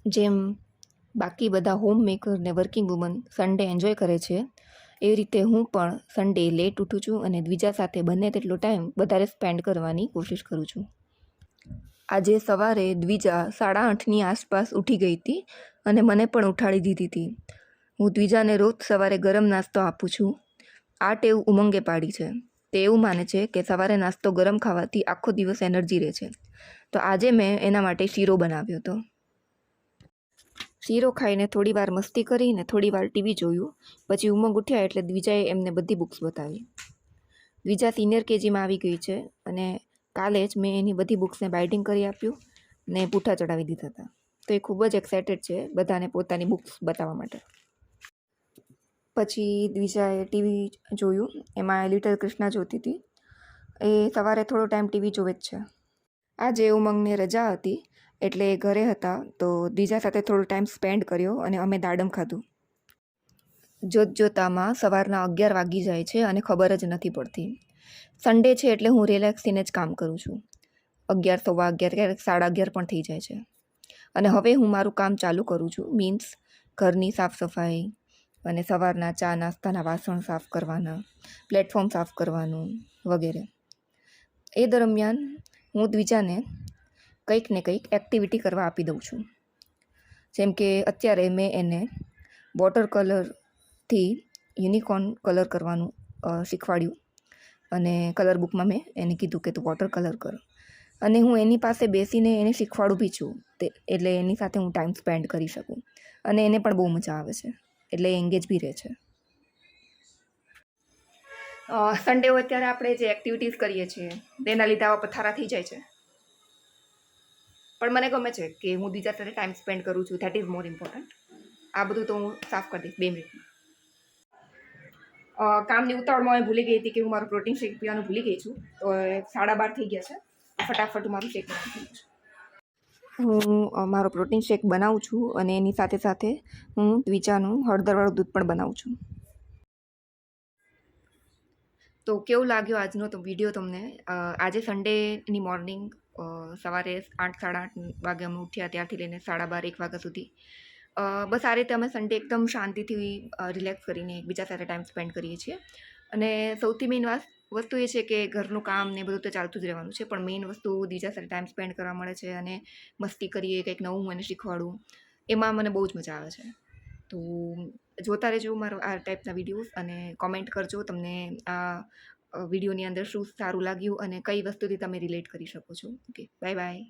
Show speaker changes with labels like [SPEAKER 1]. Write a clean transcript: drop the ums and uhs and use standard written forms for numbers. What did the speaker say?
[SPEAKER 1] જેમ બાકી બધા હોમ મેકર ને વર્કિંગ વુમન સન્ડે એન્જોય કરે છે, એવી રીતે હું પણ સન્ડે લેટ ઉઠું છું અને દ્વિજા સાથે બને તેટલો ટાઈમ વધારે સ્પેન્ડ કરવાની કોશિશ કરું છું. આજે સવારે દ્વિજા 8:30ની આસપાસ ઉઠી ગઈ હતી અને મને પણ ઉઠાડી દીધી હતી. હું દ્વિજાને રોજ સવારે ગરમ નાસ્તો આપું છું. આ ટેવ ઉમંગે પાડી છે. તે એવું માને છે કે સવારે નાસ્તો ગરમ ખાવાથી આખો દિવસ એનર્જી રહે છે. તો આજે મેં એના માટે શીરો બનાવ્યો હતો. શીરો ખાઈને થોડી વાર મસ્તી કરીને થોડી વાર ટીવી જોયું. પછી ઉમંગ ઉઠ્યા એટલે દ્વિજાએ એમને બધી બુક્સ બતાવી. દ્વિજા સિનિયર કેજીમાં આવી ગઈ છે અને કાલે જ મેં એની બધી બુક્સને બાઇન્ડિંગ કરી આપ્યું ને પૂઠા ચડાવી દીધા હતા. તો એ ખૂબ જ એક્સાઇટેડ છે બધાને પોતાની બુક્સ બતાવવા માટે. પછી દ્વિજાએ ટીવી જોયું. એમાં લિટલ કૃષ્ણા જોતી હતી. એ સવારે થોડો ટાઈમ ટીવી જોવે જ છે. આજે ઉમંગને રજા હતી એટલે ઘરે હતા તો દ્વિજા સાથે થોડો ટાઈમ સ્પેન્ડ કર્યો અને અમે દાડમ ખાધું. જોતજોતામાં સવારના 11 વાગી જાય છે અને ખબર જ નથી પડતી. સન્ડે છે એટલે હું રિલેક્સ થઈને જ કામ કરું છું. 11, સવા 11, ક્યારેક 11:30 પણ થઈ જાય છે. અને હવે હું મારું કામ ચાલુ કરું છું. મીન્સ ઘરની સાફ સફાઈ અને સવારના ચા નાસ્તાના વાસણ સાફ કરવાના, પ્લેટફોર્મ સાફ કરવાનું વગેરે. એ દરમિયાન હું દ્વિજાને કંઈક ને કંઈક એક્ટિવિટી કરવા આપી દઉં છું. જેમ કે અત્યારે મેં એને વોટર કલરથી યુનિકોર્ન કલર કરવાનું શીખવાડ્યું અને કલર બુકમાં મેં એને કીધું કે તું વોટર કલર કર. અને હું એની પાસે બેસીને એને શીખવાડું બી છું. એટલે એની સાથે હું ટાઈમ સ્પેન્ડ કરી શકું અને એને પણ બહુ મજા આવે છે એટલે એંગેજ બી રહે છે. સન્ડે હોય ત્યારે આપણે જે એક્ટિવિટીઝ કરીએ છીએ તેના લીધે આવા પથારા થઈ જાય છે. પણ મને ગમે છે કે હું દ્વિજા સાથે ટાઈમ સ્પેન્ડ કરું છું. That is more important. આ બધું તો હું સાફ કરી દઈશ 2 મિનિટમાં. કામની ઉતાવળમાં હું ભૂલી ગઈ હતી કે હું મારું પ્રોટીન શેક પીવાનું ભૂલી ગઈ છું. તો 12:30 થઈ ગયા છે. ફટાફટ મારું શેક બનાવી દઉં છું. હું મારો પ્રોટીન શેક બનાવું છું અને એની સાથે સાથે હું દ્વિજાનું હળદરવાળું દૂધ પણ બનાવું છું. તો કેવું લાગ્યો આજનો તો વિડીયો તમને? આજે સન્ડેની મોર્નિંગ સવારે 8, 8:30 વાગે અમે ઉઠ્યા ત્યારથી લઈને 12:30, 1 વાગ્યા સુધી બસ આ રીતે અમે સન્ડે એકદમ શાંતિથી રિલેક્સ કરીને એકબીજા સાથે ટાઈમ સ્પેન્ડ કરીએ છીએ. અને સૌથી મેઇન વસ્તુ એ છે કે ઘરનું કામ ને બધું તો ચાલતું જ રહેવાનું છે, પણ મેઇન વસ્તુ દ્વિજા સાથે ટાઈમ સ્પેન્ડ કરવા મળે છે અને મસ્તી કરીએ, કંઈક નવું મને શીખવાડું, એમાં મને બહુ જ મજા આવે છે. તો જોતા રહેજો મારો આ ટાઈપના વિડીયોઝ અને કોમેન્ટ કરજો તમને આ વિડીયોની અંદર શું સારું લાગ્યું અને કઈ વસ્તુથી તમે રિલેટ કરી શકો છો. Okay, bye bye.